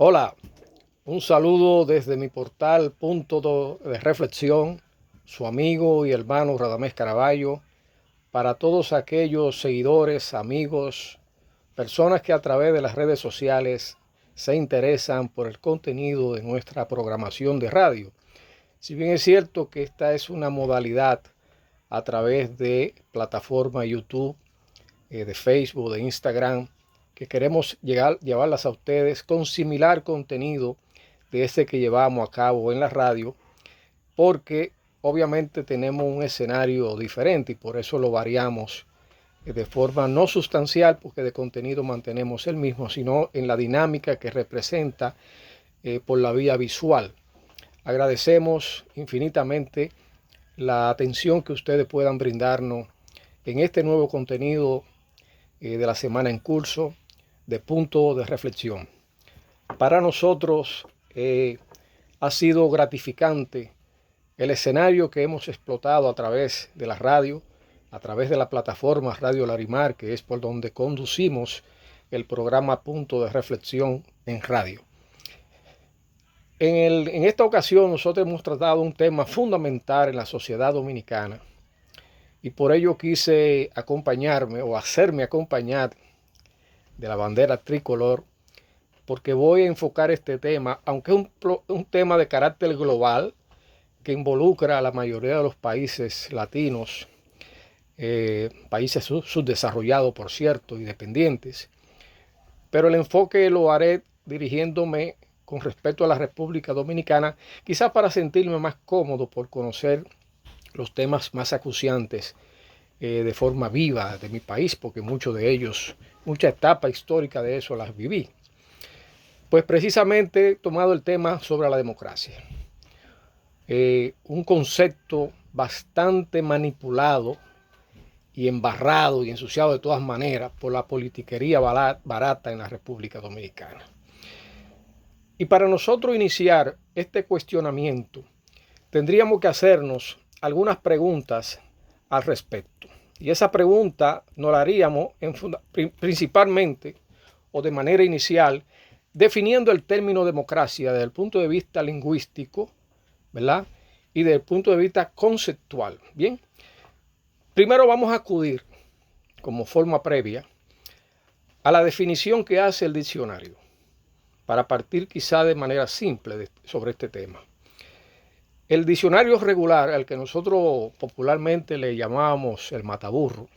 Hola, un saludo desde mi portal Punto de Reflexión, su amigo y hermano Radamés Caraballo, para todos aquellos seguidores, amigos, personas que a través de las redes sociales se interesan por el contenido de nuestra programación de radio. Si bien es cierto que esta es una modalidad a través de plataforma YouTube, de Facebook, de Instagram, que queremos llevarlas a ustedes con similar contenido de este que llevamos a cabo en la radio, porque obviamente tenemos un escenario diferente y por eso lo variamos de forma no sustancial, porque de contenido mantenemos el mismo, sino en la dinámica que representa por la vía visual. Agradecemos infinitamente la atención que ustedes puedan brindarnos en este nuevo contenido de la semana en curso de Punto de Reflexión. Para nosotros ha sido gratificante el escenario que hemos explotado a través de la radio, a través de la plataforma Radio Larimar, que es por donde conducimos el programa Punto de Reflexión en radio. En esta ocasión nosotros hemos tratado un tema fundamental en la sociedad dominicana y por ello quise acompañarme o hacerme acompañar de la bandera tricolor, porque voy a enfocar este tema, aunque es un tema de carácter global que involucra a la mayoría de los países latinos, países subdesarrollados, por cierto, y dependientes, pero el enfoque lo haré dirigiéndome con respecto a la República Dominicana, quizás para sentirme más cómodo por conocer los temas más acuciantes de forma viva de mi país, porque muchos de ellos, mucha etapa histórica de eso las viví. Pues precisamente he tomado el tema sobre la democracia. Un concepto bastante manipulado y embarrado y ensuciado de todas maneras por la politiquería barata en la República Dominicana. Y para nosotros iniciar este cuestionamiento, tendríamos que hacernos algunas preguntas al respecto. Y esa pregunta nos la haríamos principalmente o de manera inicial definiendo el término democracia desde el punto de vista lingüístico, ¿verdad? Y desde el punto de vista conceptual. Bien, primero vamos a acudir como forma previa a la definición que hace el diccionario, para partir quizá de manera simple sobre este tema. El diccionario regular, al que nosotros popularmente le llamamos el mataburro,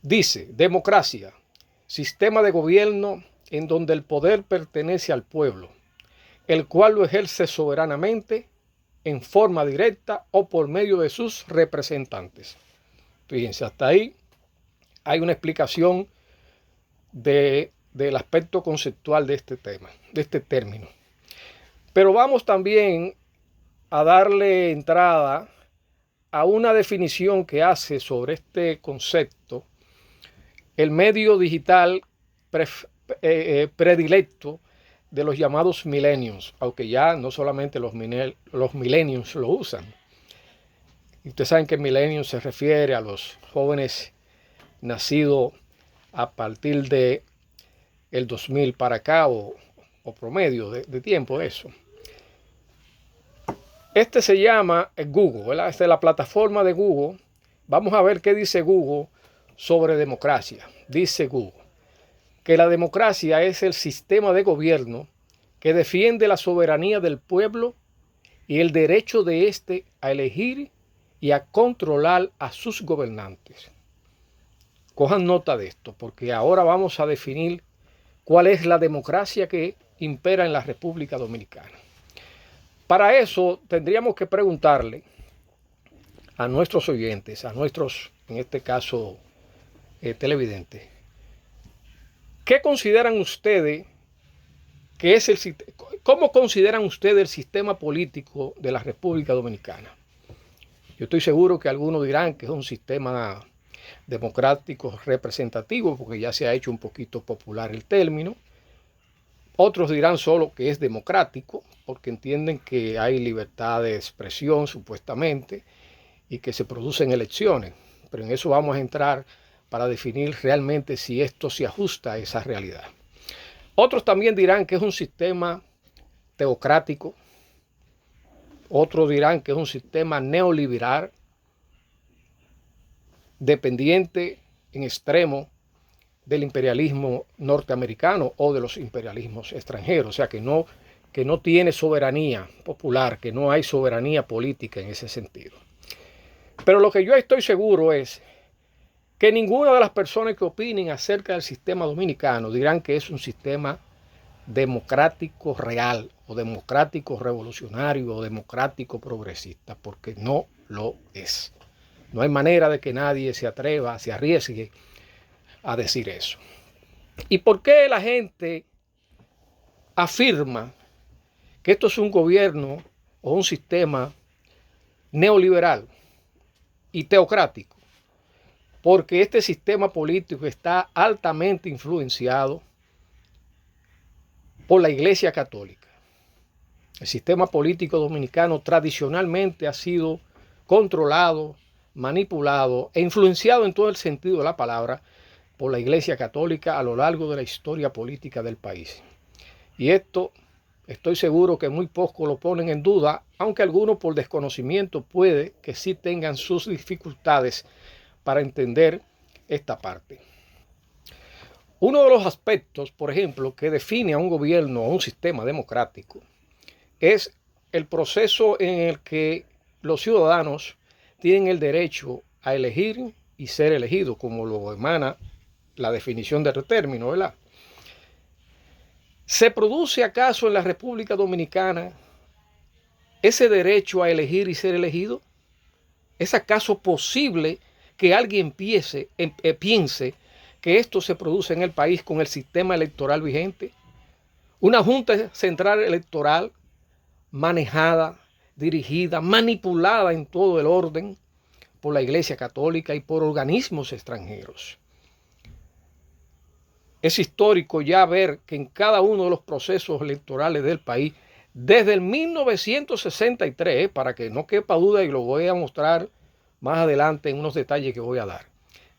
dice: democracia, sistema de gobierno en donde el poder pertenece al pueblo, el cual lo ejerce soberanamente en forma directa o por medio de sus representantes. Fíjense, hasta ahí hay una explicación del aspecto conceptual de este tema, de este término. Pero vamos también a darle entrada a una definición que hace sobre este concepto el medio digital predilecto de los llamados millennials, aunque ya no solamente los millennials lo usan. Y ustedes saben que millennials se refiere a los jóvenes nacidos a partir de el 2000 para acá o promedio de tiempo eso. Este se llama Google, ¿verdad? Esta es la plataforma de Google. Vamos a ver qué dice Google sobre democracia. Dice Google que la democracia es el sistema de gobierno que defiende la soberanía del pueblo y el derecho de éste a elegir y a controlar a sus gobernantes. Cojan nota de esto, porque ahora vamos a definir cuál es la democracia que impera en la República Dominicana. Para eso tendríamos que preguntarle a nuestros oyentes, a nuestros, en este caso, televidentes, ¿qué consideran ustedes que es cómo consideran ustedes el sistema político de la República Dominicana? Yo estoy seguro que algunos dirán que es un sistema democrático representativo, porque ya se ha hecho un poquito popular el término. Otros dirán solo que es democrático, porque entienden que hay libertad de expresión supuestamente y que se producen elecciones. Pero en eso vamos a entrar para definir realmente si esto se ajusta a esa realidad. Otros también dirán que es un sistema teocrático, otros dirán que es un sistema neoliberal, dependiente en extremo del imperialismo norteamericano o de los imperialismos extranjeros, o sea que no tiene soberanía popular, que no hay soberanía política en ese sentido. Pero lo que yo estoy seguro es que ninguna de las personas que opinen acerca del sistema dominicano dirán que es un sistema democrático real o democrático revolucionario o democrático progresista, porque no lo es. No hay manera de que nadie se atreva, se arriesgue a decir eso. ¿Y por qué la gente afirma que esto es un gobierno o un sistema neoliberal y teocrático? Porque este sistema político está altamente influenciado por la Iglesia Católica. El sistema político dominicano tradicionalmente ha sido controlado, manipulado e influenciado en todo el sentido de la palabra por la Iglesia Católica a lo largo de la historia política del país. Y esto estoy seguro que muy pocos lo ponen en duda, aunque algunos por desconocimiento puede que sí tengan sus dificultades para entender esta parte. Uno de los aspectos, por ejemplo, que define a un gobierno o un sistema democrático es el proceso en el que los ciudadanos tienen el derecho a elegir y ser elegidos, como lo emana la definición del término, ¿verdad? ¿Se produce acaso en la República Dominicana ese derecho a elegir y ser elegido? ¿Es acaso posible que alguien piense que esto se produce en el país con el sistema electoral vigente? Una Junta Central Electoral manejada, dirigida, manipulada en todo el orden por la Iglesia Católica y por organismos extranjeros. Es histórico ya ver que en cada uno de los procesos electorales del país, desde el 1963, para que no quepa duda y lo voy a mostrar más adelante en unos detalles que voy a dar.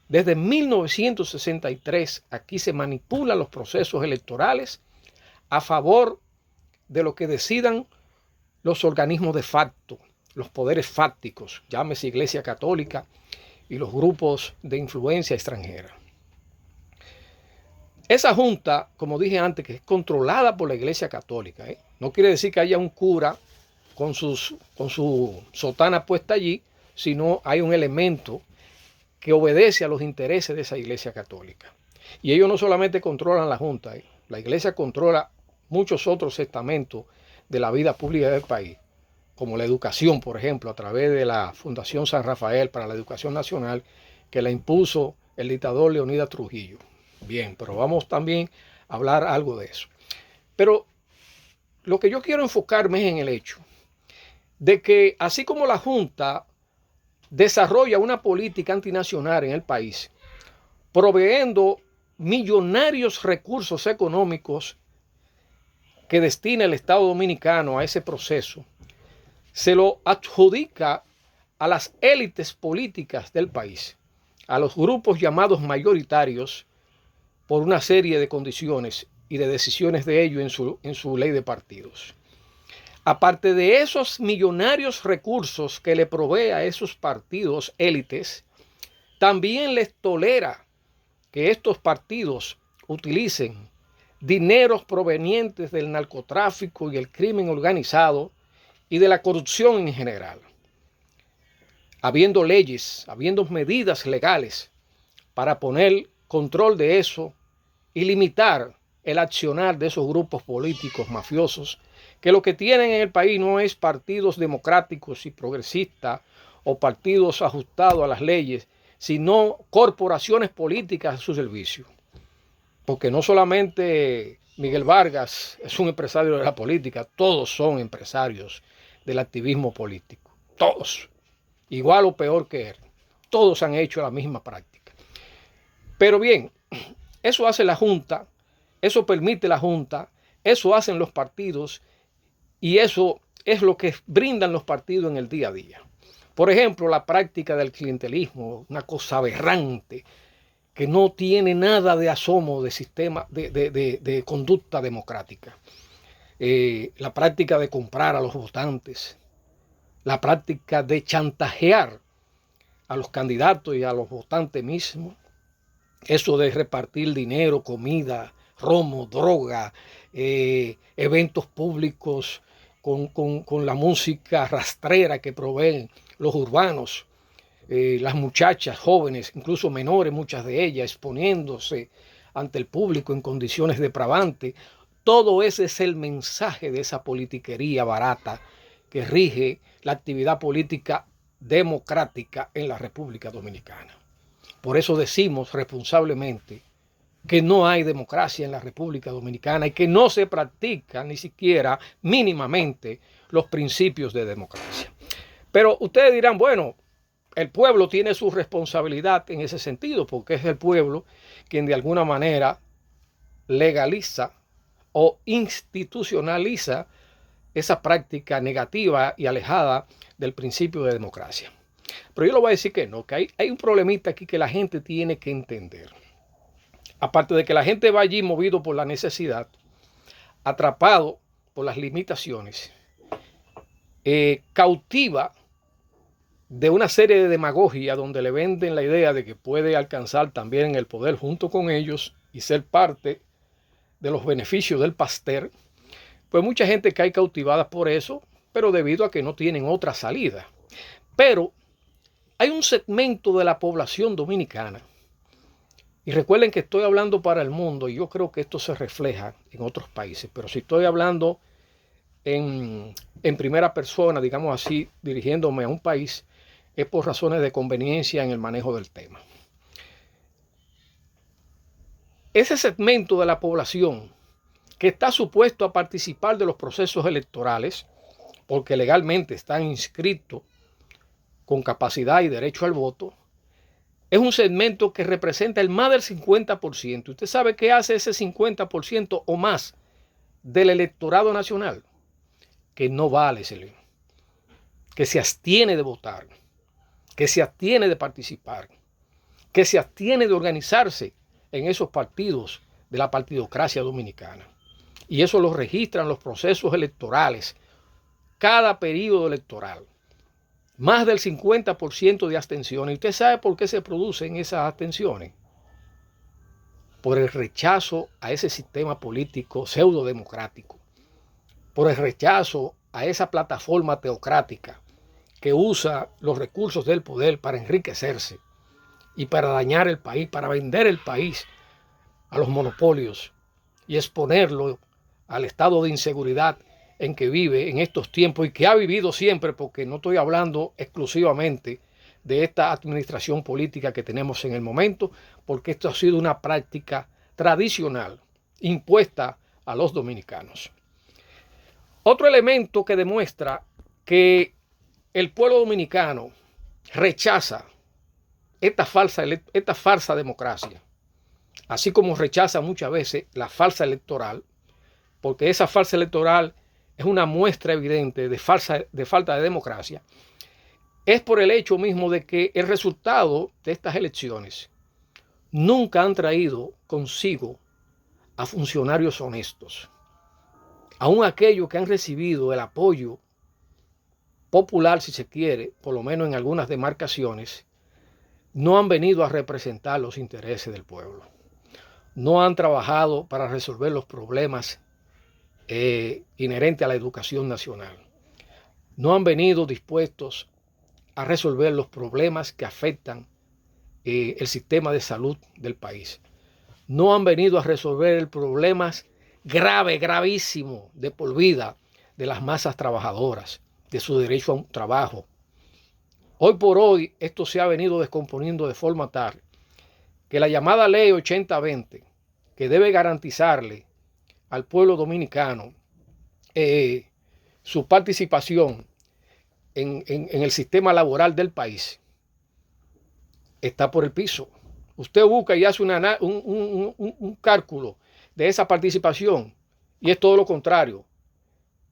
Desde 1963 aquí se manipulan los procesos electorales a favor de lo que decidan los organismos de facto, los poderes fácticos, llámese Iglesia Católica y los grupos de influencia extranjera. Esa junta, como dije antes, que es controlada por la Iglesia Católica, no quiere decir que haya un cura con su sotana puesta allí, sino hay un elemento que obedece a los intereses de esa Iglesia Católica. Y ellos no solamente controlan la Junta, la Iglesia controla muchos otros estamentos de la vida pública del país, como la educación, por ejemplo, a través de la Fundación San Rafael para la Educación Nacional, que la impuso el dictador Leonidas Trujillo. Bien, pero vamos también a hablar algo de eso. Pero lo que yo quiero enfocarme es en el hecho de que así como la Junta desarrolla una política antinacional en el país, proveyendo millonarios recursos económicos que destina el Estado Dominicano a ese proceso, se lo adjudica a las élites políticas del país, a los grupos llamados mayoritarios, por una serie de condiciones y de decisiones de ellos en su ley de partidos. Aparte de esos millonarios recursos que le provee a esos partidos élites, también les tolera que estos partidos utilicen dineros provenientes del narcotráfico y el crimen organizado y de la corrupción en general. Habiendo leyes, habiendo medidas legales para poner control de eso y limitar el accionar de esos grupos políticos mafiosos, que lo que tienen en el país no es partidos democráticos y progresistas o partidos ajustados a las leyes, sino corporaciones políticas a su servicio. Porque no solamente Miguel Vargas es un empresario de la política, todos son empresarios del activismo político, todos, igual o peor que él, todos han hecho la misma práctica. Pero bien, eso hace la Junta, eso permite la Junta, eso hacen los partidos y eso es lo que brindan los partidos en el día a día. Por ejemplo, la práctica del clientelismo, una cosa aberrante que no tiene nada de asomo de sistema de conducta democrática. La práctica de comprar a los votantes, la práctica de chantajear a los candidatos y a los votantes mismos, eso de repartir dinero, comida, romo, droga, eventos públicos con la música rastrera que proveen los urbanos, las muchachas jóvenes, incluso menores, muchas de ellas, exponiéndose ante el público en condiciones depravantes. Todo ese es el mensaje de esa politiquería barata que rige la actividad política democrática en la República Dominicana. Por eso decimos responsablemente que no hay democracia en la República Dominicana y que no se practican ni siquiera mínimamente los principios de democracia. Pero ustedes dirán, bueno, el pueblo tiene su responsabilidad en ese sentido, porque es el pueblo quien de alguna manera legaliza o institucionaliza esa práctica negativa y alejada del principio de democracia. Pero yo le voy a decir que no, que hay un problemita aquí que la gente tiene que entender. Aparte de que la gente va allí movido por la necesidad, atrapado por las limitaciones, cautiva de una serie de demagogia donde le venden la idea de que puede alcanzar también el poder junto con ellos y ser parte de los beneficios del pastel, pues mucha gente cae cautivada por eso, pero debido a que no tienen otra salida. Pero hay un segmento de la población dominicana, y recuerden que estoy hablando para el mundo, y yo creo que esto se refleja en otros países, pero si estoy hablando en primera persona, digamos así, dirigiéndome a un país, es por razones de conveniencia en el manejo del tema. Ese segmento de la población que está supuesto a participar de los procesos electorales, porque legalmente están inscritos con capacidad y derecho al voto, es un segmento que representa el más del 50%. ¿Usted sabe qué hace ese 50% o más del electorado nacional? Que no vale, que se abstiene de votar, que se abstiene de participar, que se abstiene de organizarse en esos partidos de la partidocracia dominicana. Y eso lo registran los procesos electorales, cada periodo electoral. Más del 50% de abstenciones. ¿Y usted sabe por qué se producen esas abstenciones? Por el rechazo a ese sistema político pseudo-democrático, por el rechazo a esa plataforma teocrática que usa los recursos del poder para enriquecerse y para dañar el país, para vender el país a los monopolios y exponerlo al estado de inseguridad en que vive en estos tiempos y que ha vivido siempre, porque no estoy hablando exclusivamente de esta administración política que tenemos en el momento, porque esto ha sido una práctica tradicional impuesta a los dominicanos. Otro elemento que demuestra que el pueblo dominicano rechaza esta falsa democracia, así como rechaza muchas veces la falsa electoral, porque esa falsa electoral es una muestra evidente de falta de democracia, es por el hecho mismo de que el resultado de estas elecciones nunca han traído consigo a funcionarios honestos. Aún aquellos que han recibido el apoyo popular, si se quiere, por lo menos en algunas demarcaciones, no han venido a representar los intereses del pueblo. No han trabajado para resolver los problemas inherentes a la educación nacional. No han venido dispuestos a resolver los problemas que afectan el sistema de salud del país. No han venido a resolver problemas gravísimos de por vida de las masas trabajadoras, de su derecho a un trabajo. Hoy por hoy esto se ha venido descomponiendo de forma tal que la llamada ley 8020, que debe garantizarle al pueblo dominicano su participación en el sistema laboral del país, está por el piso. Usted busca y hace un cálculo de esa participación y es todo lo contrario.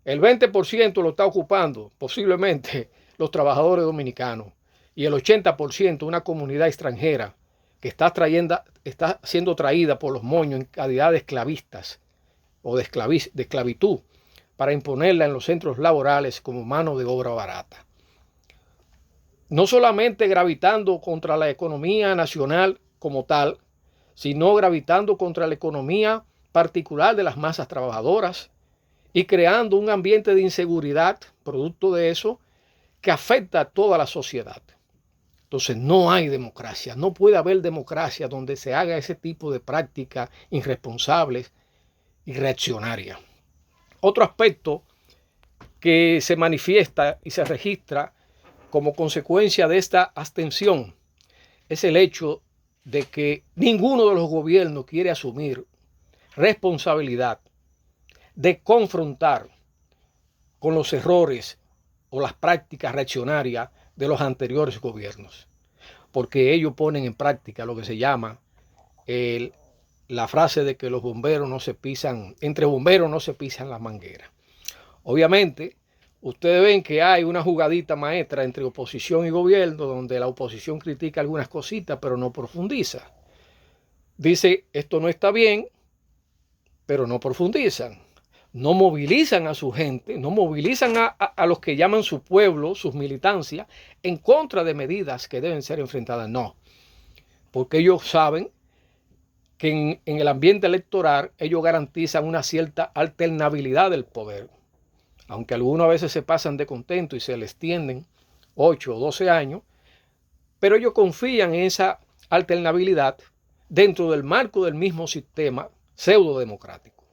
El 20% lo está ocupando posiblemente los trabajadores dominicanos y el 80% una comunidad extranjera que está siendo traída por los moños en calidad de esclavistas o de esclavitud para imponerla en los centros laborales como mano de obra barata. No solamente gravitando contra la economía nacional como tal, sino gravitando contra la economía particular de las masas trabajadoras y creando un ambiente de inseguridad, producto de eso, que afecta a toda la sociedad. Entonces no hay democracia, no puede haber democracia donde se haga ese tipo de prácticas irresponsables y reaccionarias. Otro aspecto que se manifiesta y se registra como consecuencia de esta abstención es el hecho de que ninguno de los gobiernos quiere asumir responsabilidad de confrontar con los errores o las prácticas reaccionarias de los anteriores gobiernos, porque ellos ponen en práctica lo que se llama la frase de que los bomberos no se pisan, entre bomberos no se pisan las mangueras. Obviamente, ustedes ven que hay una jugadita maestra entre oposición y gobierno, donde la oposición critica algunas cositas, pero no profundiza. Dice, esto no está bien, pero no profundizan. No movilizan a su gente, no movilizan a los que llaman su pueblo, sus militancias, en contra de medidas que deben ser enfrentadas. No, porque ellos saben que en el ambiente electoral ellos garantizan una cierta alternabilidad del poder. Aunque algunos a veces se pasan de contento y se les tienden 8 o 12 años, pero ellos confían en esa alternabilidad dentro del marco del mismo sistema pseudo democrático.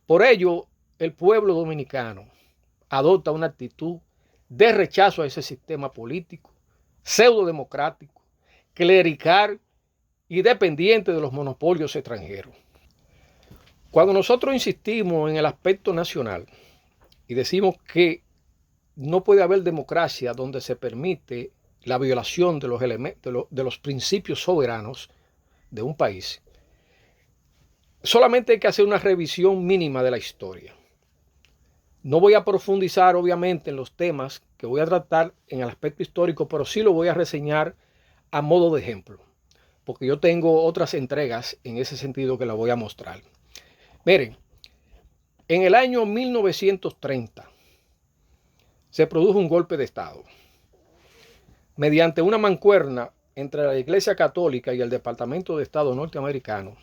Por ello, el pueblo dominicano adopta una actitud de rechazo a ese sistema político, pseudo democrático, clerical y dependiente de los monopolios extranjeros. Cuando nosotros insistimos en el aspecto nacional y decimos que no puede haber democracia donde se permite la violación de los elementos, de los principios soberanos de un país, solamente hay que hacer una revisión mínima de la historia. No voy a profundizar, obviamente, en los temas que voy a tratar en el aspecto histórico, pero sí lo voy a reseñar a modo de ejemplo, porque yo tengo otras entregas en ese sentido que las voy a mostrar. Miren, en el año 1930 se produjo un golpe de Estado mediante una mancuerna entre la Iglesia Católica y el Departamento de Estado norteamericano.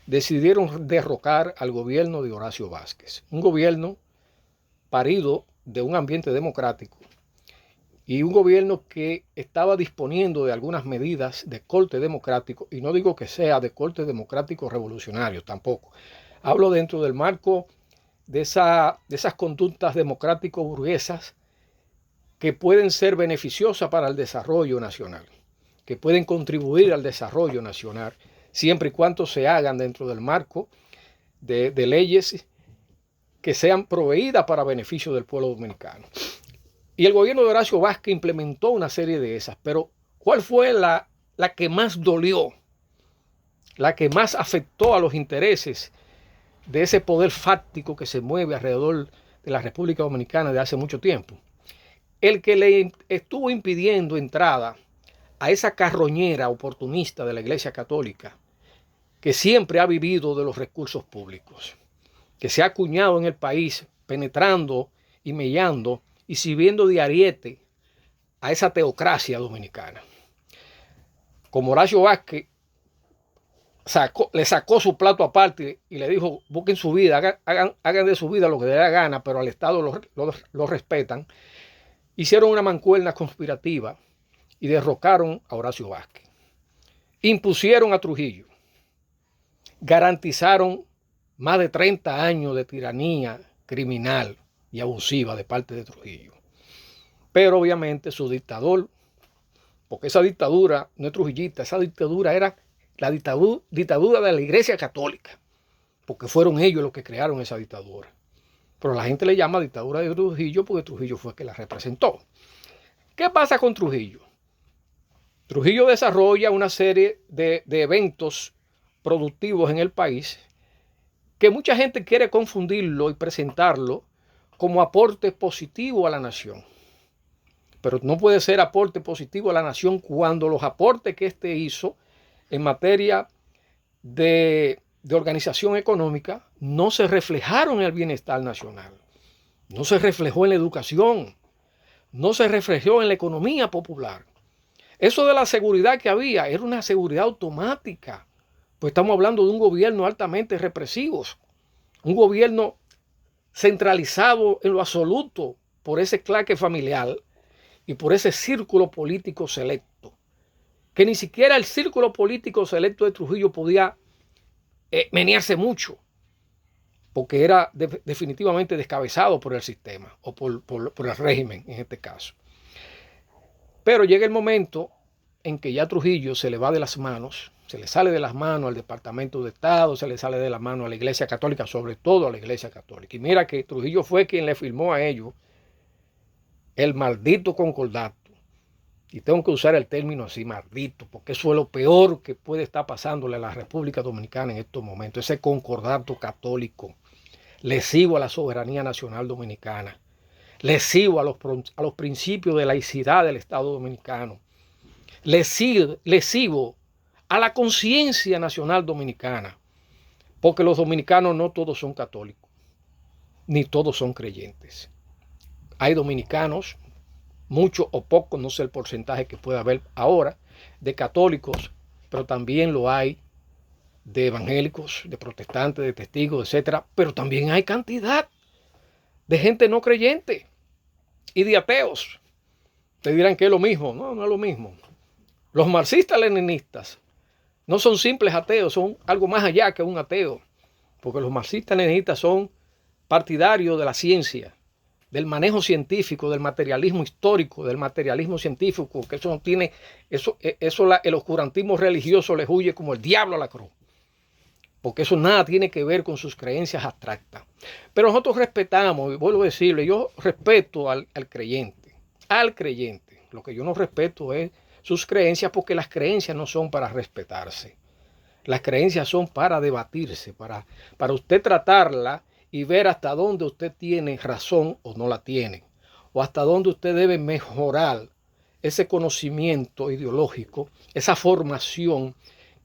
Decidieron derrocar al gobierno de Horacio Vázquez, un gobierno parido de un ambiente democrático y un gobierno que estaba disponiendo de algunas medidas de corte democrático, y no digo que sea de corte democrático revolucionario tampoco. Hablo dentro del marco de esas conductas democrático-burguesas que pueden ser beneficiosas para el desarrollo nacional, que pueden contribuir al desarrollo nacional, siempre y cuando se hagan dentro del marco de leyes que sean proveídas para beneficio del pueblo dominicano. Y el gobierno de Horacio Vázquez implementó una serie de esas, pero ¿cuál fue la que más dolió? La que más afectó a los intereses de ese poder fáctico que se mueve alrededor de la República Dominicana de hace mucho tiempo. El que le estuvo impidiendo entrada a esa carroñera oportunista de la Iglesia Católica, que siempre ha vivido de los recursos públicos, que se ha acuñado en el país, penetrando y mellando y sirviendo de ariete a esa teocracia dominicana. Como Horacio Vázquez le sacó su plato aparte y le dijo, busquen su vida, hagan de su vida lo que les dé la gana, pero al Estado lo respetan, hicieron una mancuerna conspirativa y derrocaron a Horacio Vázquez. Impusieron a Trujillo, garantizaron más de 30 años de tiranía criminal y abusiva de parte de Trujillo. Pero obviamente su dictador, porque esa dictadura no es trujillista, esa dictadura era la dictadura de la Iglesia Católica, porque fueron ellos los que crearon esa dictadura. Pero la gente le llama dictadura de Trujillo porque Trujillo fue el que la representó. ¿Qué pasa con Trujillo? Trujillo desarrolla una serie de eventos productivos en el país que mucha gente quiere confundirlo y presentarlo como aporte positivo a la nación. Pero no puede ser aporte positivo a la nación cuando los aportes que éste hizo en materia de organización económica no se reflejaron en el bienestar nacional, no se reflejó en la educación, no se reflejó en la economía popular. Eso de la seguridad que había era una seguridad automática, pues estamos hablando de un gobierno altamente represivo, un gobierno centralizado en lo absoluto por ese claque familiar y por ese círculo político selecto, que ni siquiera el círculo político selecto de Trujillo podía menearse mucho, porque era definitivamente descabezado por el sistema o por el régimen en este caso. Pero llega el momento en que ya Trujillo se le va de las manos, se le sale de las manos al Departamento de Estado, se le sale de las manos a la Iglesia Católica, sobre todo a la Iglesia Católica. Y mira que Trujillo fue quien le firmó a ellos el maldito concordato. Y tengo que usar el término así, maldito, porque eso es lo peor que puede estar pasándole a la República Dominicana en estos momentos, ese concordato católico, lesivo a la soberanía nacional dominicana, lesivo a los principios de laicidad del Estado dominicano, lesivo a la conciencia nacional dominicana, porque los dominicanos no todos son católicos, ni todos son creyentes. Hay dominicanos, muchos o pocos, no sé el porcentaje que pueda haber ahora, de católicos, pero también lo hay de evangélicos, de protestantes, de testigos, etcétera, pero también hay cantidad de gente no creyente y de ateos. Te dirán que es lo mismo. No, no es lo mismo. Los marxistas-leninistas no son simples ateos, son algo más allá que un ateo, porque los marxistas-leninistas son partidarios de la ciencia, del manejo científico, del materialismo histórico, del materialismo científico, que eso no tiene, el oscurantismo religioso les huye como el diablo a la cruz, porque eso nada tiene que ver con sus creencias abstractas. Pero nosotros respetamos, y vuelvo a decirle, yo respeto al creyente, lo que yo no respeto es sus creencias, porque las creencias no son para respetarse, las creencias son para debatirse, para usted tratarla y ver hasta dónde usted tiene razón o no la tiene, o hasta dónde usted debe mejorar ese conocimiento ideológico, esa formación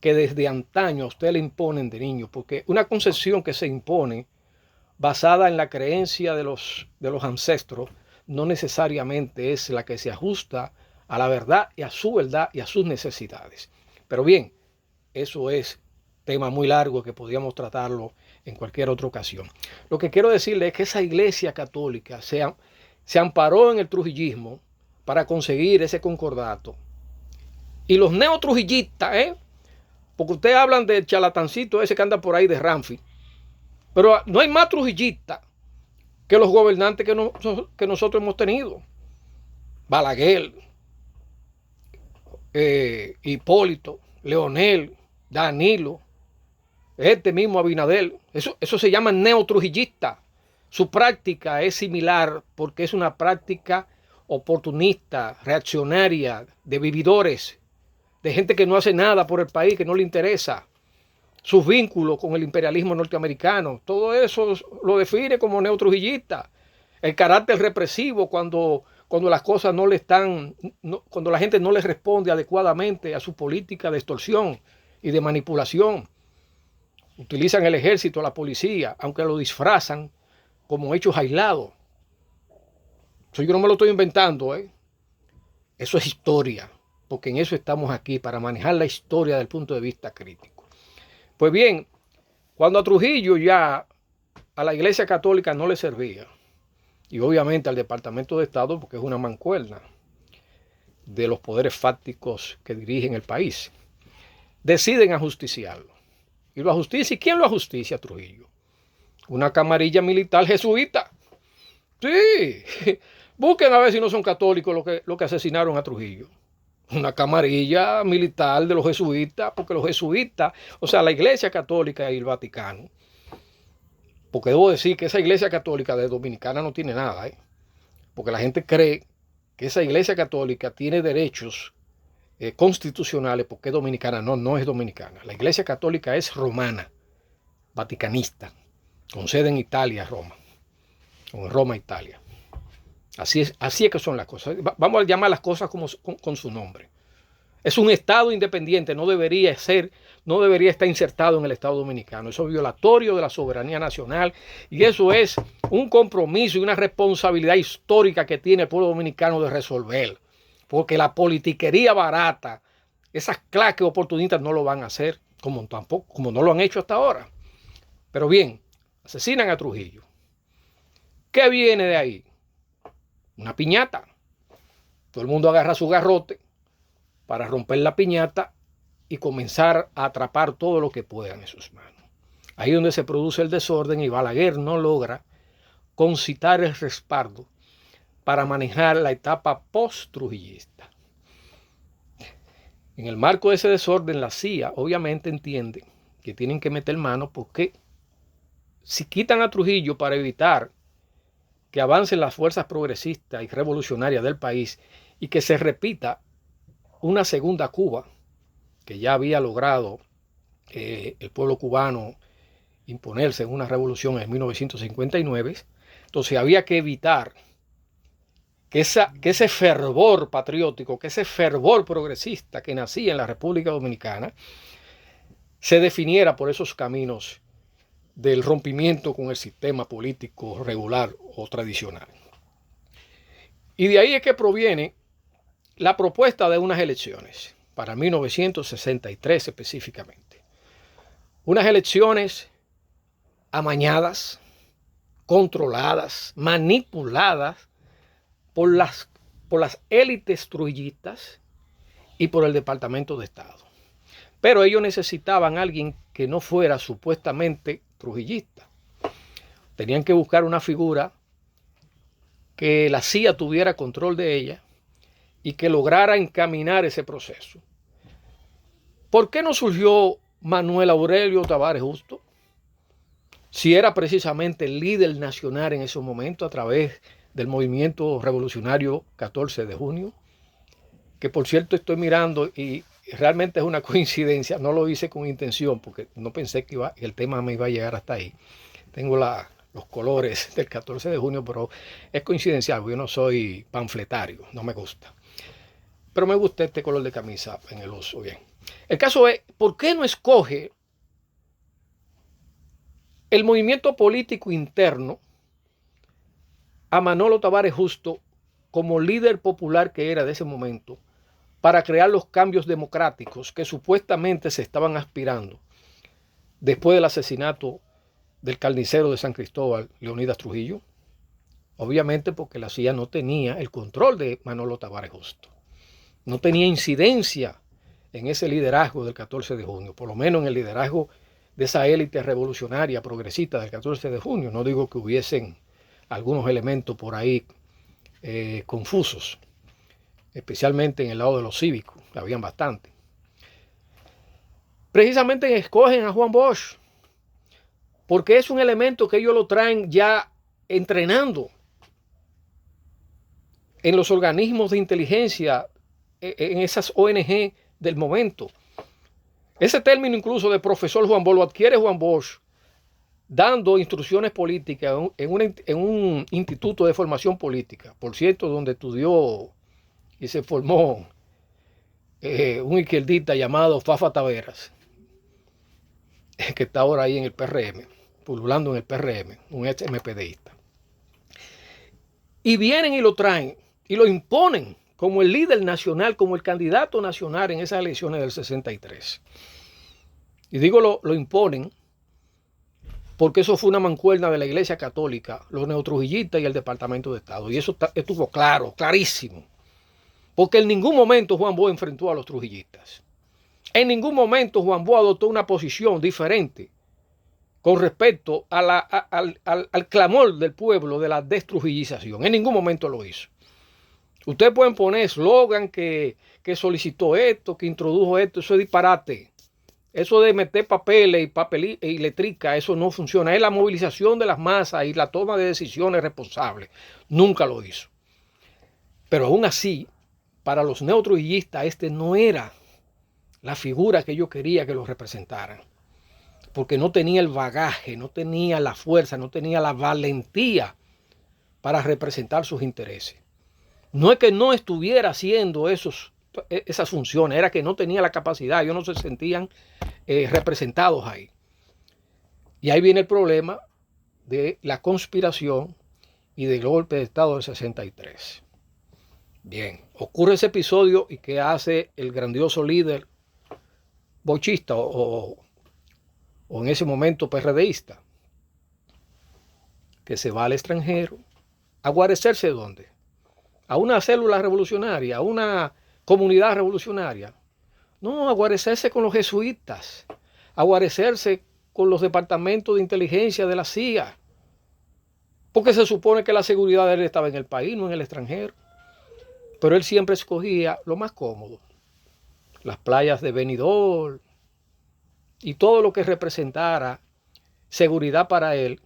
que desde antaño a usted le imponen de niño, porque una concepción que se impone basada en la creencia de los ancestros no necesariamente es la que se ajusta a la verdad y a su verdad y a sus necesidades. Pero bien, eso es tema muy largo que podríamos tratarlo en cualquier otra ocasión. Lo que quiero decirle es que esa Iglesia Católica se amparó en el trujillismo para conseguir ese concordato. Y los neotrujillistas, porque ustedes hablan del charlatancito ese que anda por ahí de Ramfi, pero no hay más trujillistas que los gobernantes que nosotros hemos tenido. Balaguer, Hipólito, Leonel, Danilo, este mismo Abinader, eso se llama neotrujillista. Su práctica es similar porque es una práctica oportunista, reaccionaria, de vividores, de gente que no hace nada por el país, que no le interesa. Sus vínculos con el imperialismo norteamericano, todo eso lo define como neotrujillista. El carácter represivo cuando las cosas no le están, cuando la gente no le responde adecuadamente a su política de extorsión y de manipulación. Utilizan el ejército, la policía, aunque lo disfrazan como hechos aislados. Eso yo no me lo estoy inventando, Eso es historia, porque en eso estamos aquí, para manejar la historia desde el punto de vista crítico. Pues bien, cuando a Trujillo ya a la Iglesia Católica no le servía, y obviamente al Departamento de Estado, porque es una mancuerna de los poderes fácticos que dirigen el país, deciden ajusticiarlo. Y lo ajusticia. ¿Y quién lo ajusticia a Trujillo? Una camarilla militar jesuita. Sí, busquen a ver si no son católicos los que asesinaron a Trujillo. Una camarilla militar de los jesuitas, porque los jesuitas, o sea, la Iglesia Católica y el Vaticano, porque debo decir que esa Iglesia Católica de Dominicana no tiene nada, porque la gente cree que esa Iglesia Católica tiene derechos constitucionales porque es dominicana. No, no es dominicana. La Iglesia Católica es romana, vaticanista, con sede en Italia, Roma, o en Roma, Italia. Así es que son las cosas. Vamos a llamar las cosas con su nombre. Es un Estado independiente, no debería estar insertado en el Estado dominicano. Eso es violatorio de la soberanía nacional y eso es un compromiso y una responsabilidad histórica que tiene el pueblo dominicano de resolver. Porque la politiquería barata, esas claques oportunistas no lo van a hacer, como no lo han hecho hasta ahora. Pero bien, asesinan a Trujillo. ¿Qué viene de ahí? Una piñata. Todo el mundo agarra su garrote para romper la piñata y comenzar a atrapar todo lo que puedan en sus manos. Ahí es donde se produce el desorden y Balaguer no logra concitar el respaldo para manejar la etapa post-trujillista. En el marco de ese desorden, la CIA obviamente entiende que tienen que meter mano porque si quitan a Trujillo para evitar que avancen las fuerzas progresistas y revolucionarias del país y que se repita una segunda Cuba, que ya había logrado el pueblo cubano imponerse en una revolución en 1959, entonces había que evitar que ese fervor patriótico, que ese fervor progresista que nacía en la República Dominicana, se definiera por esos caminos del rompimiento con el sistema político regular o tradicional. Y de ahí es que proviene la propuesta de unas elecciones, para 1963 específicamente. Unas elecciones amañadas, controladas, manipuladas por las élites trujillistas y por el Departamento de Estado. Pero ellos necesitaban a alguien que no fuera supuestamente trujillista. Tenían que buscar una figura que la CIA tuviera control de ella y que lograra encaminar ese proceso. ¿Por qué no surgió Manuel Aurelio Tavares Justo? Si era precisamente el líder nacional en ese momento a través del movimiento revolucionario 14 de junio, que por cierto estoy mirando y realmente es una coincidencia, no lo hice con intención porque no pensé que el tema me iba a llegar hasta ahí. Tengo los colores del 14 de junio, pero es coincidencial, yo no soy panfletario, no me gusta. Pero me gusta este color de camisa en el uso, bien. El caso es, ¿por qué no escoge el movimiento político interno a Manolo Tavares Justo como líder popular que era de ese momento para crear los cambios democráticos que supuestamente se estaban aspirando después del asesinato del carnicero de San Cristóbal, Leonidas Trujillo? Obviamente porque la CIA no tenía el control de Manolo Tavares Justo. No tenía incidencia en ese liderazgo del 14 de junio, por lo menos en el liderazgo de esa élite revolucionaria progresista del 14 de junio. No digo que hubiesen algunos elementos por ahí confusos, especialmente en el lado de los cívicos, habían bastante. Precisamente escogen a Juan Bosch, porque es un elemento que ellos lo traen ya entrenando en los organismos de inteligencia, en esas ONG del momento. Ese término incluso de profesor Juan Bosch lo adquiere Juan Bosch dando instrucciones políticas en un instituto de formación política, por cierto, donde estudió y se formó un izquierdista llamado Fafa Taveras, que está ahora ahí en el PRM, pululando en el PRM, un ex MPDista. Y vienen y lo traen y lo imponen como el líder nacional, como el candidato nacional en esas elecciones del 63. Y digo lo imponen porque eso fue una mancuerna de la Iglesia Católica, los neotrujillistas y el Departamento de Estado. Y eso estuvo claro, clarísimo. Porque en ningún momento Juan Bosch enfrentó a los trujillistas. En ningún momento Juan Bosch adoptó una posición diferente con respecto al clamor del pueblo de la destrujillización. En ningún momento lo hizo. Ustedes pueden poner eslogan que solicitó esto, que introdujo esto, eso es disparate. Eso de meter papeles y letrica, eso no funciona. Es la movilización de las masas y la toma de decisiones responsables. Nunca lo hizo. Pero aún así, para los neotrujillistas, este no era la figura que yo quería que lo representaran. Porque no tenía el bagaje, no tenía la fuerza, no tenía la valentía para representar sus intereses. No es que no estuviera haciendo esos esas funciones, era que no tenía la capacidad, ellos no se sentían representados ahí. Y ahí viene el problema de la conspiración y del golpe de Estado del 63. Bien, ocurre ese episodio y ¿qué hace el grandioso líder bochista o en ese momento PRDista? Que se va al extranjero a guarecerse ¿dónde? A una célula revolucionaria, a una comunidad revolucionaria. No, a guarecerse con los jesuitas, a guarecerse con los departamentos de inteligencia de la CIA, porque se supone que la seguridad de él estaba en el país, no en el extranjero. Pero él siempre escogía lo más cómodo, las playas de Benidorm y todo lo que representara seguridad para él,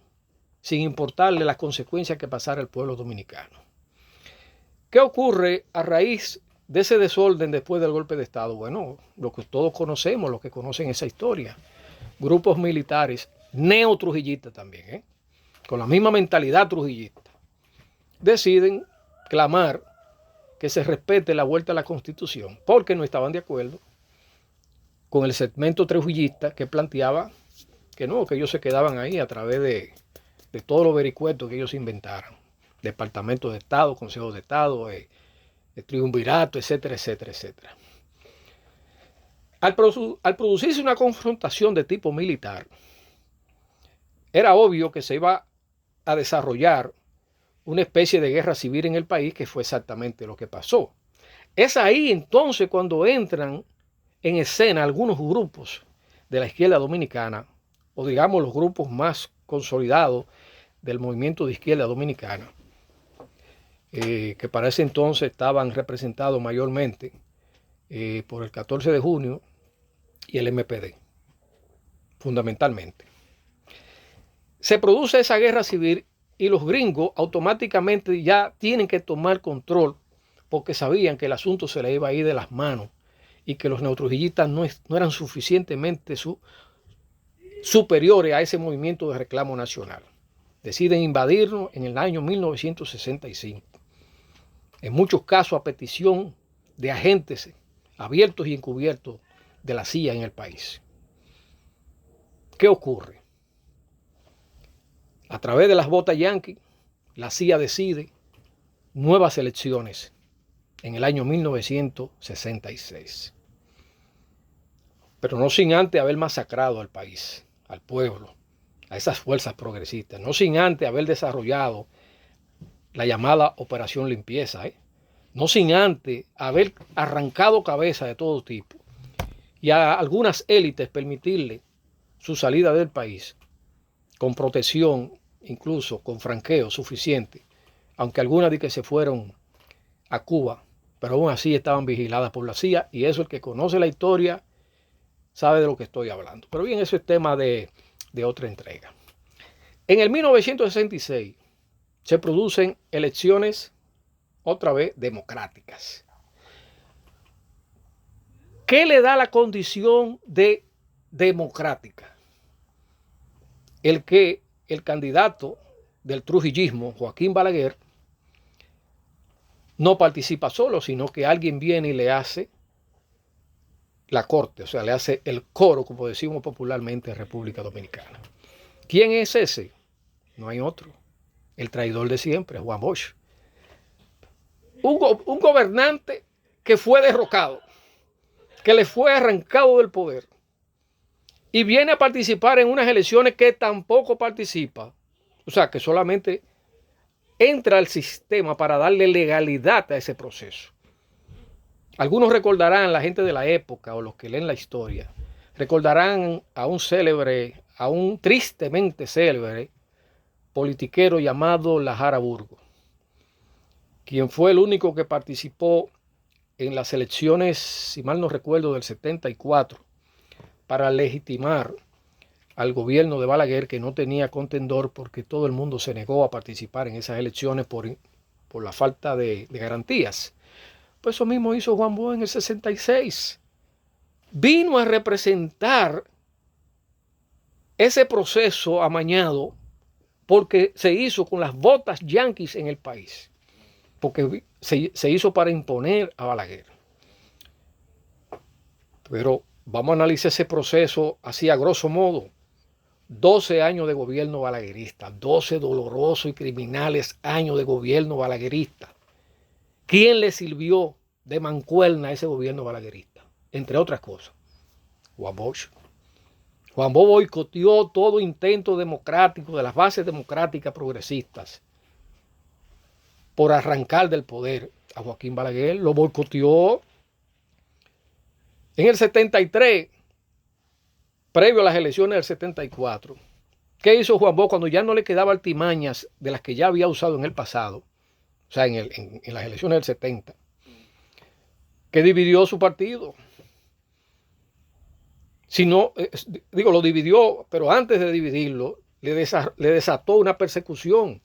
sin importarle las consecuencias que pasara el pueblo dominicano. ¿Qué ocurre a raíz de ese desorden después del golpe de Estado? Bueno, lo que todos conocemos, los que conocen esa historia, grupos militares neotrujillistas también, con la misma mentalidad trujillista, deciden clamar que se respete la vuelta a la Constitución, porque no estaban de acuerdo con el segmento trujillista que planteaba que no, que ellos se quedaban ahí a través de todos los vericuetos que ellos inventaran, departamentos de Estado, consejos de Estado, de triunvirato, etcétera, etcétera, etcétera. Al producirse una confrontación de tipo militar, era obvio que se iba a desarrollar una especie de guerra civil en el país, que fue exactamente lo que pasó. Es ahí entonces cuando entran en escena algunos grupos de la izquierda dominicana, o digamos los grupos más consolidados del movimiento de izquierda dominicana, que para ese entonces estaban representados mayormente por el 14 de junio y el MPD, fundamentalmente. Se produce esa guerra civil y los gringos automáticamente ya tienen que tomar control porque sabían que el asunto se le iba a ir de las manos y que los neotrujillistas no eran suficientemente superiores a ese movimiento de reclamo nacional. Deciden invadirnos en el año 1965. En muchos casos a petición de agentes abiertos y encubiertos de la CIA en el país. ¿Qué ocurre? A través de las botas yanquis, la CIA decide nuevas elecciones en el año 1966. Pero no sin antes haber masacrado al país, al pueblo, a esas fuerzas progresistas, no sin antes haber desarrollado la llamada Operación Limpieza, no sin antes haber arrancado cabezas de todo tipo y a algunas élites permitirle su salida del país con protección, incluso con franqueo suficiente, aunque algunas de que se fueron a Cuba, pero aún así estaban vigiladas por la CIA, y eso el que conoce la historia sabe de lo que estoy hablando. Pero bien, eso es tema de otra entrega. En el 1966 se producen elecciones otra vez democráticas. ¿Qué le da la condición de democrática? El que el candidato del trujillismo, Joaquín Balaguer, no participa solo, sino que alguien viene y le hace la corte, o sea, le hace el coro, como decimos popularmente en República Dominicana. ¿Quién es ese? No hay otro. El traidor de siempre, Juan Bosch. Un gobernante que fue derrocado, que le fue arrancado del poder y viene a participar en unas elecciones que tampoco participa. O sea, que solamente entra al sistema para darle legalidad a ese proceso. Algunos recordarán, la gente de la época o los que leen la historia, recordarán a un tristemente célebre politiquero llamado Lajara Burgos, quien fue el único que participó en las elecciones, si mal no recuerdo, del 74, para legitimar al gobierno de Balaguer, que no tenía contendor porque todo el mundo se negó a participar en esas elecciones por la falta de garantías. Pues eso mismo hizo Juan Bosch en el 66. Vino a representar ese proceso amañado porque se hizo con las botas yanquis en el país, porque se hizo para imponer a Balaguer. Pero vamos a analizar ese proceso así a grosso modo. 12 años de gobierno balaguerista, 12 dolorosos y criminales años de gobierno balaguerista. ¿Quién le sirvió de mancuerna a ese gobierno balaguerista? Entre otras cosas, Juan Bosch. Juan Bosch boicoteó todo intento democrático de las bases democráticas progresistas por arrancar del poder a Joaquín Balaguer. Lo boicoteó en el 73, previo a las elecciones del 74. ¿Qué hizo Juan Bosch cuando ya no le quedaba artimañas de las que ya había usado en el pasado? O sea, en las elecciones del 70. Que dividió su partido. Si no, lo dividió, pero antes de dividirlo, le desató una persecución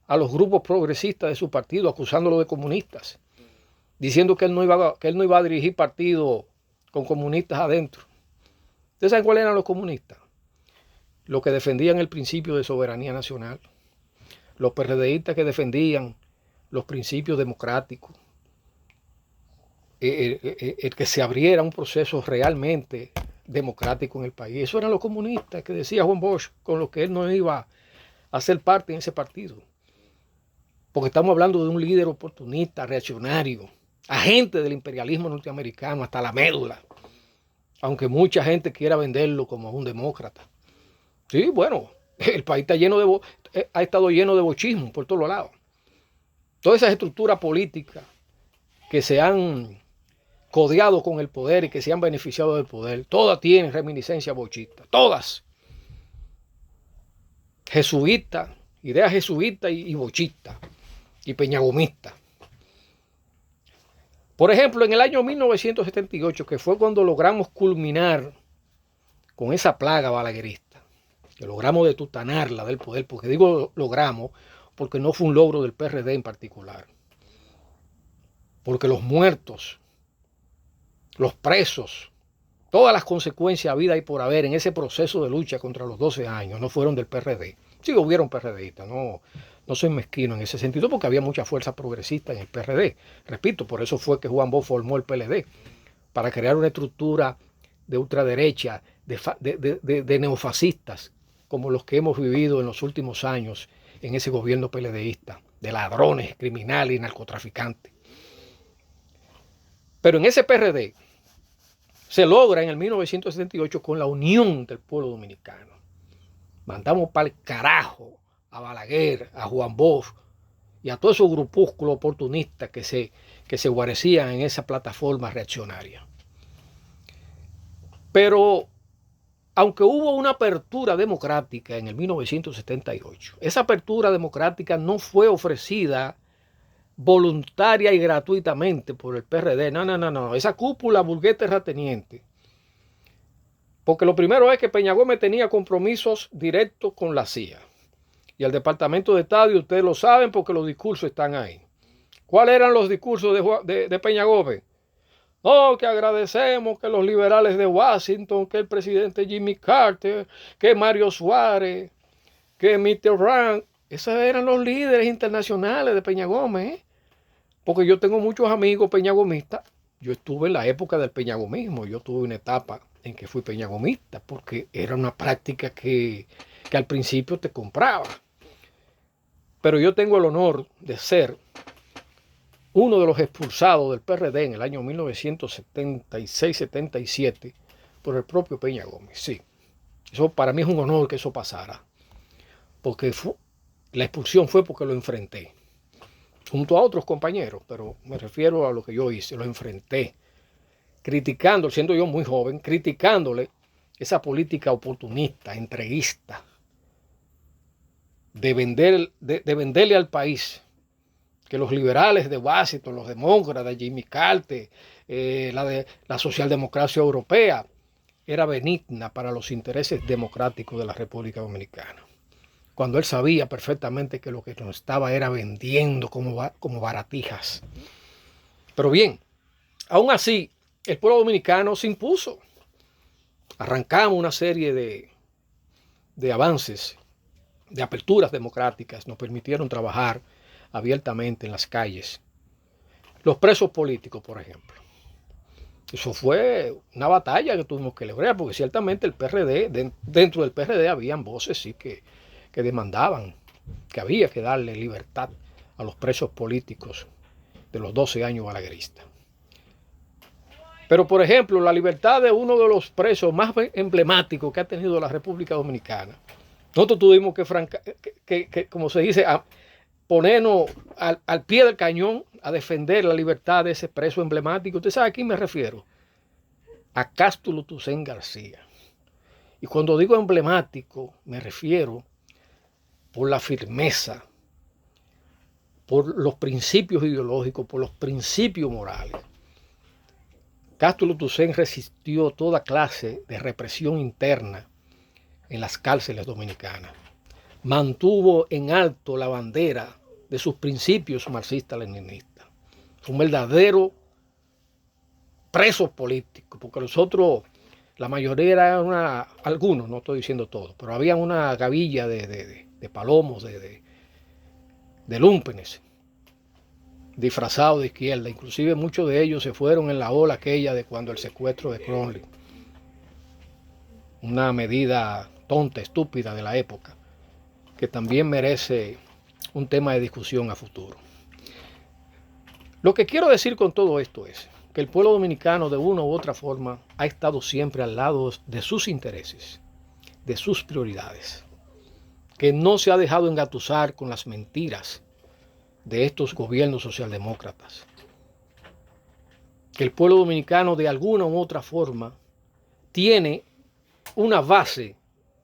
a los grupos progresistas de su partido, acusándolo de comunistas, diciendo que él no iba a dirigir partido con comunistas adentro. ¿Ustedes saben cuáles eran los comunistas? Los que defendían el principio de soberanía nacional, los PRDistas que defendían los principios democráticos, el que se abriera un proceso realmente democrático en el país. Eso eran los comunistas que decía Juan Bosch, con los que él no iba a ser parte en ese partido. Porque estamos hablando de un líder oportunista, reaccionario, agente del imperialismo norteamericano hasta la médula, aunque mucha gente quiera venderlo como un demócrata. Sí, bueno, el país ha estado lleno de bochismo por todos lados. Todas esas estructuras políticas que se han codeado con el poder y que se han beneficiado del poder, todas tienen reminiscencia bochista, todas. Jesuita, idea jesuita y bochista y peñagomista. Por ejemplo, en el año 1978, que fue cuando logramos culminar con esa plaga balaguerista, que logramos detutanarla del poder, porque digo logramos, porque no fue un logro del PRD en particular, porque los muertos, los presos, todas las consecuencias habidas y por haber en ese proceso de lucha contra los 12 años no fueron del PRD. Sí hubieron PRDistas, no soy mezquino en ese sentido, porque había mucha fuerza progresista en el PRD. Repito, por eso fue que Juan Bosch formó el PLD, para crear una estructura de ultraderecha, de neofascistas, como los que hemos vivido en los últimos años en ese gobierno PLDista, de ladrones, criminales y narcotraficantes. Pero en ese PRD se logra en el 1978 con la unión del pueblo dominicano. Mandamos para el carajo a Balaguer, a Juan Bosch y a todos esos grupúsculos oportunistas que se guarecían en esa plataforma reaccionaria. Pero aunque hubo una apertura democrática en el 1978, esa apertura democrática no fue ofrecida voluntaria y gratuitamente por el PRD. No. Esa cúpula burgués terrateniente. Porque lo primero es que Peña Gómez tenía compromisos directos con la CIA. Y el Departamento de Estado, y ustedes lo saben porque los discursos están ahí. ¿Cuáles eran los discursos de Peña Gómez? No, que agradecemos que los liberales de Washington, que el presidente Jimmy Carter, que Mario Suárez, que Mitterrand, esos eran los líderes internacionales de Peña Gómez, ¿eh? Porque yo tengo muchos amigos peñagomistas. Yo estuve en la época del peñagomismo. Yo tuve una etapa en que fui peñagomista, porque era una práctica que al principio te compraba. Pero yo tengo el honor de ser uno de los expulsados del PRD en el año 1976-77 por el propio Peña Gómez. Sí, eso para mí es un honor que eso pasara, porque la expulsión fue porque lo enfrenté junto a otros compañeros, pero me refiero a lo que yo hice, lo enfrenté, criticando, siendo yo muy joven, criticándole esa política oportunista, entreguista, de venderle al país que los liberales de Washington, los demócratas, Jimmy Carter, la socialdemocracia europea, era benigna para los intereses democráticos de la República Dominicana. Cuando él sabía perfectamente que lo que nos estaba era vendiendo como baratijas. Pero bien, aún así, el pueblo dominicano se impuso. Arrancamos una serie de avances, de aperturas democráticas, nos permitieron trabajar abiertamente en las calles. Los presos políticos, por ejemplo. Eso fue una batalla que tuvimos que librar, porque ciertamente el PRD, dentro del PRD habían voces sí que demandaban que había que darle libertad a los presos políticos de los 12 años balagueristas. Pero, por ejemplo, la libertad de uno de los presos más emblemáticos que ha tenido la República Dominicana, nosotros tuvimos que como se dice, ponernos al pie del cañón a defender la libertad de ese preso emblemático. Usted sabe a quién me refiero: a Cástulo Tucen García. Y cuando digo emblemático, me refiero por la firmeza, por los principios ideológicos, por los principios morales. Cástulo Tucen resistió toda clase de represión interna en las cárceles dominicanas. Mantuvo en alto la bandera de sus principios marxistas-leninistas. Fue un verdadero preso político, porque los otros, la mayoría eran algunos, no estoy diciendo todos, pero había una gavilla de palomos, de lúmpenes, disfrazados de izquierda. Inclusive muchos de ellos se fueron en la ola aquella de cuando el secuestro de Crowley. Una medida tonta, estúpida de la época, que también merece un tema de discusión a futuro. Lo que quiero decir con todo esto es que el pueblo dominicano de una u otra forma ha estado siempre al lado de sus intereses, de sus prioridades, que no se ha dejado engatusar con las mentiras de estos gobiernos socialdemócratas, que el pueblo dominicano de alguna u otra forma tiene una base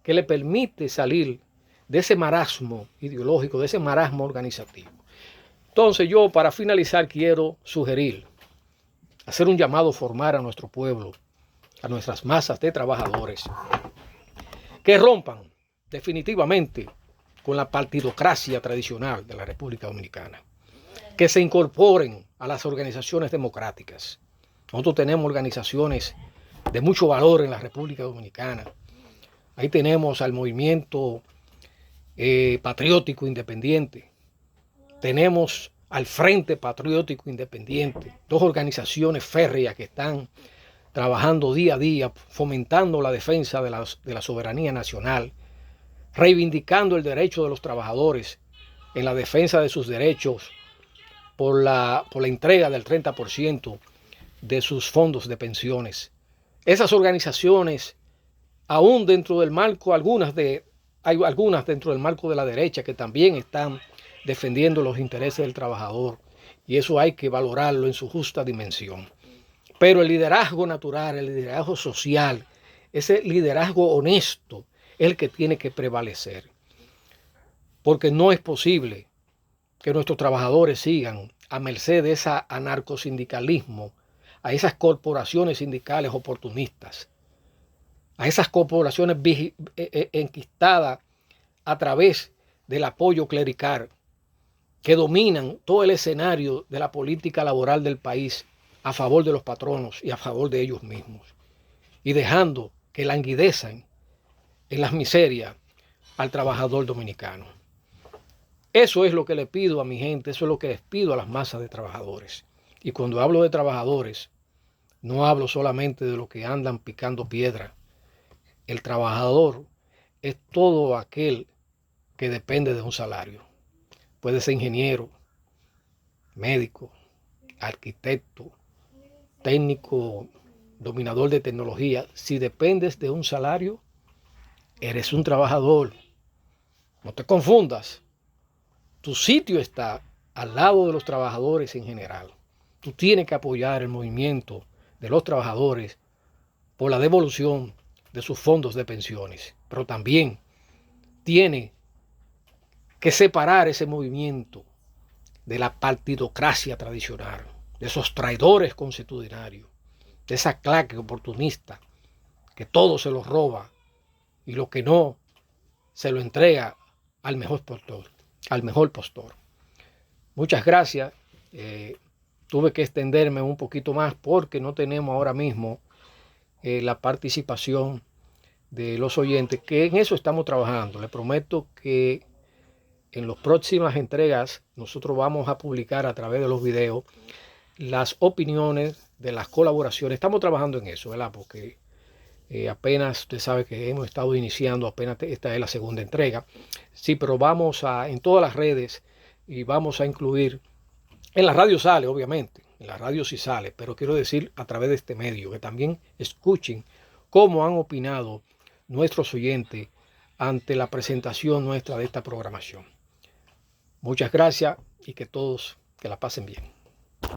que le permite salir de ese marasmo ideológico, de ese marasmo organizativo. Entonces yo, para finalizar, quiero sugerir, hacer un llamado formal a nuestro pueblo, a nuestras masas de trabajadores, que rompan definitivamente con la partidocracia tradicional de la República Dominicana, que se incorporen a las organizaciones democráticas. Nosotros tenemos organizaciones de mucho valor en la República Dominicana. Ahí tenemos al movimiento patriótico independiente, tenemos al Frente Patriótico Independiente, dos organizaciones férreas que están trabajando día a día, fomentando la defensa de la soberanía nacional, reivindicando el derecho de los trabajadores en la defensa de sus derechos por la entrega del 30% de sus fondos de pensiones. Esas organizaciones, aún dentro del marco, hay algunas dentro del marco de la derecha que también están defendiendo los intereses del trabajador, y eso hay que valorarlo en su justa dimensión. Pero el liderazgo natural, el liderazgo social, ese liderazgo honesto es el que tiene que prevalecer, porque no es posible que nuestros trabajadores sigan a merced de ese anarcosindicalismo, a esas corporaciones sindicales oportunistas, a esas corporaciones enquistadas a través del apoyo clerical, que dominan todo el escenario de la política laboral del país a favor de los patronos y a favor de ellos mismos, y dejando que languidezcan en las miserias al trabajador dominicano. Eso es lo que le pido a mi gente, eso es lo que les pido a las masas de trabajadores. Y cuando hablo de trabajadores, no hablo solamente de los que andan picando piedra. El trabajador es todo aquel que depende de un salario. Puede ser ingeniero, médico, arquitecto, técnico, dominador de tecnología. Si dependes de un salario, eres un trabajador. No te confundas. Tu sitio está al lado de los trabajadores en general. Tú tienes que apoyar el movimiento de los trabajadores por la devolución de sus fondos de pensiones, pero también tiene que separar ese movimiento de la partidocracia tradicional, de esos traidores constitucionarios, de esa clase oportunista que todo se lo roba y lo que no se lo entrega al mejor postor. Muchas gracias. Tuve que extenderme un poquito más porque no tenemos ahora mismo la participación de los oyentes, que en eso estamos trabajando. Les prometo que en las próximas entregas nosotros vamos a publicar a través de los videos las opiniones, de las colaboraciones. Estamos trabajando en eso, ¿verdad? Porque apenas, usted sabe que hemos estado iniciando, apenas esta es la segunda entrega. Sí, pero vamos en todas las redes y vamos a incluir, en la radio sale, obviamente, en la radio sí sale, pero quiero decir a través de este medio, que también escuchen cómo han opinado nuestros oyentes ante la presentación nuestra de esta programación. Muchas gracias y que todos que la pasen bien.